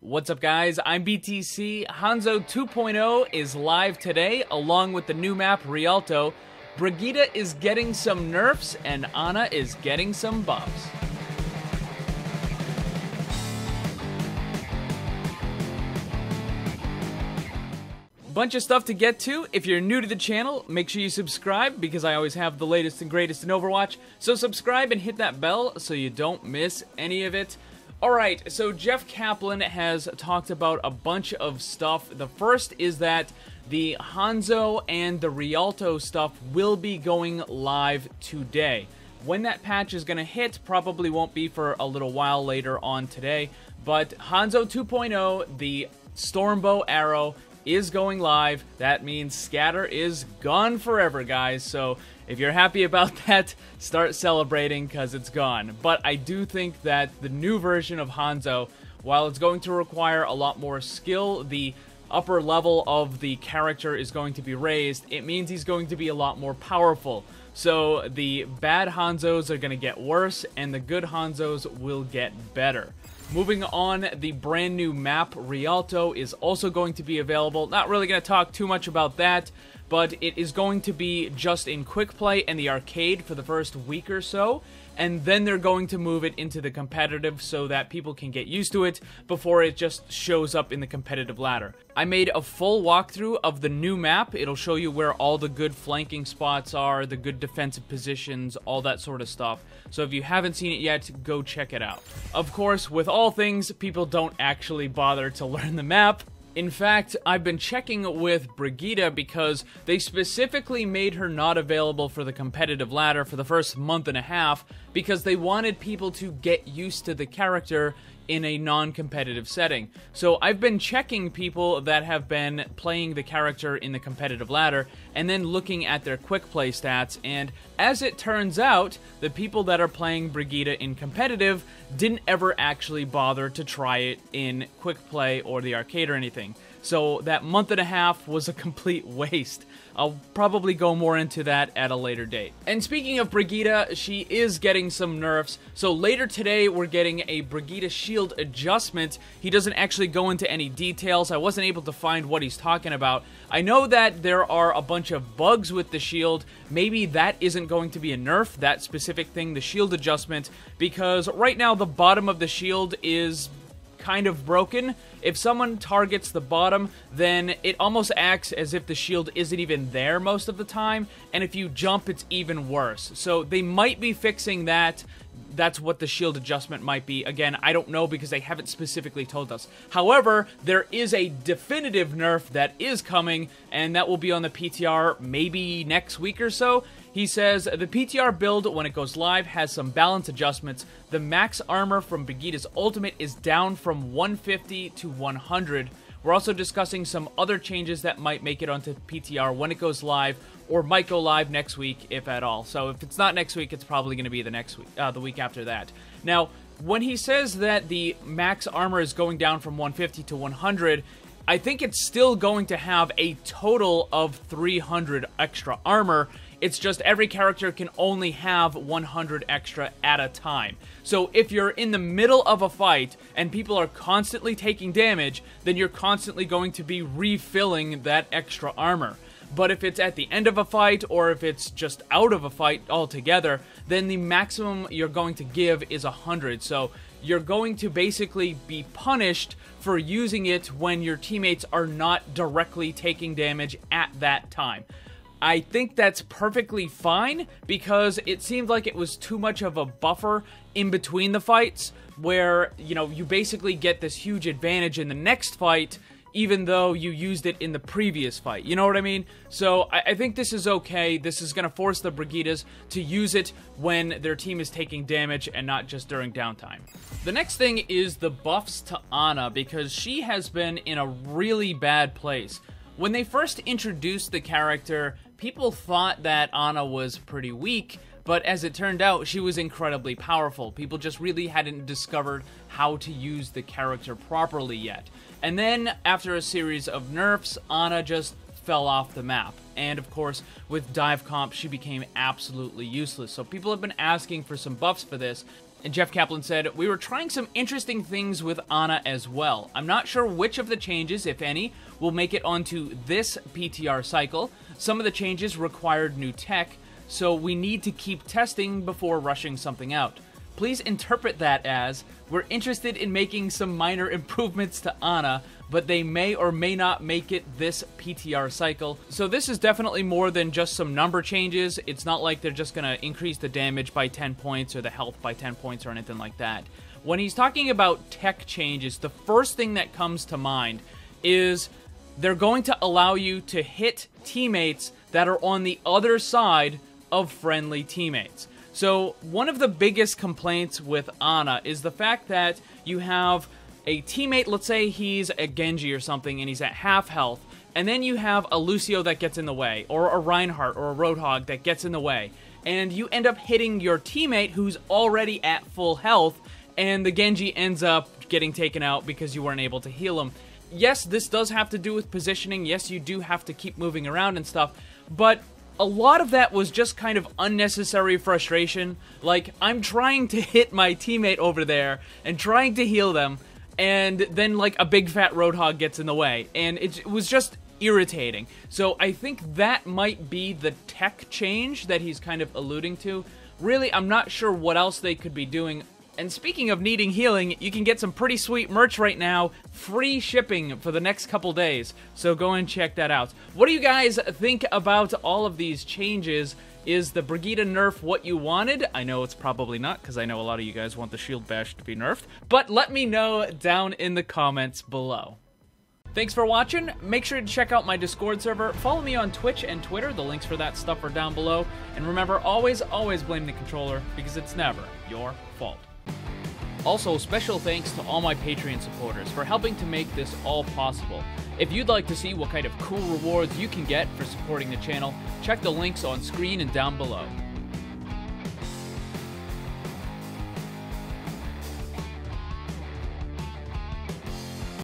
What's up, guys? I'm BTC. Hanzo 2.0 is live today, along with the new map, Rialto. Brigitta is getting some nerfs, and Ana is getting some buffs. Bunch of stuff to get to. If you're new to the channel, make sure you subscribe, because I always have the latest and greatest in Overwatch. So subscribe and hit that bell so you don't miss any of it. Alright, so Jeff Kaplan has talked about a bunch of stuff. The first is that the Hanzo and the Rialto stuff will be going live today. When that patch is going to hit probably won't be for a little while later on today, but Hanzo 2.0, the Stormbow arrow, is going live. That means scatter is gone forever, guys. So if you're happy about that, start celebrating because it's gone. But I do think that the new version of Hanzo, while it's going to require a lot more skill, the upper level of the character is going to be raised. It means he's going to be a lot more powerful. So the bad Hanzos are going to get worse, and the good Hanzos will get better. Moving on, the brand new map, Rialto, is also going to be available. Not really going to talk too much about that, but it is going to be just in quick play and the arcade for the first week or so, and then they're going to move it into the competitive so that people can get used to it before it just shows up in the competitive ladder. I made a full walkthrough of the new map. It'll show you where all the good flanking spots are, the good defensive positions, all that sort of stuff. So if you haven't seen it yet, go check it out. Of course, with all things, people don't actually bother to learn the map. In fact, I've been checking with Brigitta because they specifically made her not available for the competitive ladder for the first month and a half because they wanted people to get used to the character in a non-competitive setting. So I've been checking people that have been playing the character in the competitive ladder and then looking at their quick play stats, and as it turns out, the people that are playing Brigitta in competitive didn't ever actually bother to try it in quick play or the arcade or anything. So that month and a half was a complete waste. I'll probably go more into that at a later date. And speaking of Brigitta, she is getting some nerfs. So later today, we're getting a Brigitta shield adjustment. He doesn't actually go into any details. I wasn't able to find what he's talking about. I know that there are a bunch of bugs with the shield. Maybe that isn't going to be a nerf, that specific thing, the shield adjustment, because right now the bottom of the shield is kind of broken. If someone targets the bottom, then it almost acts as if the shield isn't even there most of the time, and if you jump, it's even worse. So they might be fixing that. That's what the shield adjustment might be. Again, I don't know because they haven't specifically told us. However, there is a definitive nerf that is coming, and that will be on the PTR maybe next week or so. He says, the PTR build, when it goes live, has some balance adjustments. The max armor from Brigitta's ultimate is down from 150 to 100. We're also discussing some other changes that might make it onto PTR when it goes live, or might go live next week, if at all. So if it's not next week, it's probably going to be the next week, the week after that. Now, when he says that the max armor is going down from 150 to 100, I think it's still going to have a total of 300 extra armor. It's just every character can only have 100 extra at a time. So if you're in the middle of a fight and people are constantly taking damage, then you're constantly going to be refilling that extra armor. But if it's at the end of a fight, or if it's just out of a fight altogether, then the maximum you're going to give is 100. So you're going to basically be punished for using it when your teammates are not directly taking damage at that time. I think that's perfectly fine, because it seemed like it was too much of a buffer in between the fights, where, you know, you basically get this huge advantage in the next fight, even though you used it in the previous fight. You know what I mean? So I think this is okay. This is going to force the Brigittas to use it when their team is taking damage and not just during downtime. The next thing is the buffs to Ana, because she has been in a really bad place. When they first introduced the character, people thought that Ana was pretty weak, but as it turned out, she was incredibly powerful. People just really hadn't discovered how to use the character properly yet. And then, after a series of nerfs, Ana just fell off the map. And of course, with dive comp, she became absolutely useless. So people have been asking for some buffs for this. And Jeff Kaplan said, "We were trying some interesting things with Ana as well. I'm not sure which of the changes, if any, will make it onto this PTR cycle. Some of the changes required new tech, so we need to keep testing before rushing something out. Please interpret that as, we're interested in making some minor improvements to Ana, but they may or may not make it this PTR cycle." So this is definitely more than just some number changes. It's not like they're just going to increase the damage by 10 points or the health by 10 points or anything like that. When he's talking about tech changes, the first thing that comes to mind is they're going to allow you to hit teammates that are on the other side of friendly teammates. So one of the biggest complaints with Ana is the fact that you have a teammate, let's say he's a Genji or something, and he's at half health, and then you have a Lucio that gets in the way, or a Reinhardt or a Roadhog that gets in the way, and you end up hitting your teammate who's already at full health, and the Genji ends up getting taken out because you weren't able to heal him. Yes, this does have to do with positioning. Yes, you do have to keep moving around and stuff, but a lot of that was just kind of unnecessary frustration. Like, I'm trying to hit my teammate over there and trying to heal them, and then, like, a big fat Roadhog gets in the way, and it was just irritating. So I think that might be the tech change that he's kind of alluding to. Really, I'm not sure what else they could be doing. And speaking of needing healing, you can get some pretty sweet merch right now, free shipping for the next couple days, so go and check that out. What do you guys think about all of these changes? Is the Brigitta nerf what you wanted? I know it's probably not, because I know a lot of you guys want the shield bash to be nerfed, but let me know down in the comments below. Thanks for watching. Make sure to check out my Discord server. Follow me on Twitch and Twitter. The links for that stuff are down below. And remember, always blame the controller, because it's never your fault. Also, special thanks to all my Patreon supporters for helping to make this all possible. If you'd like to see what kind of cool rewards you can get for supporting the channel, check the links on screen and down below.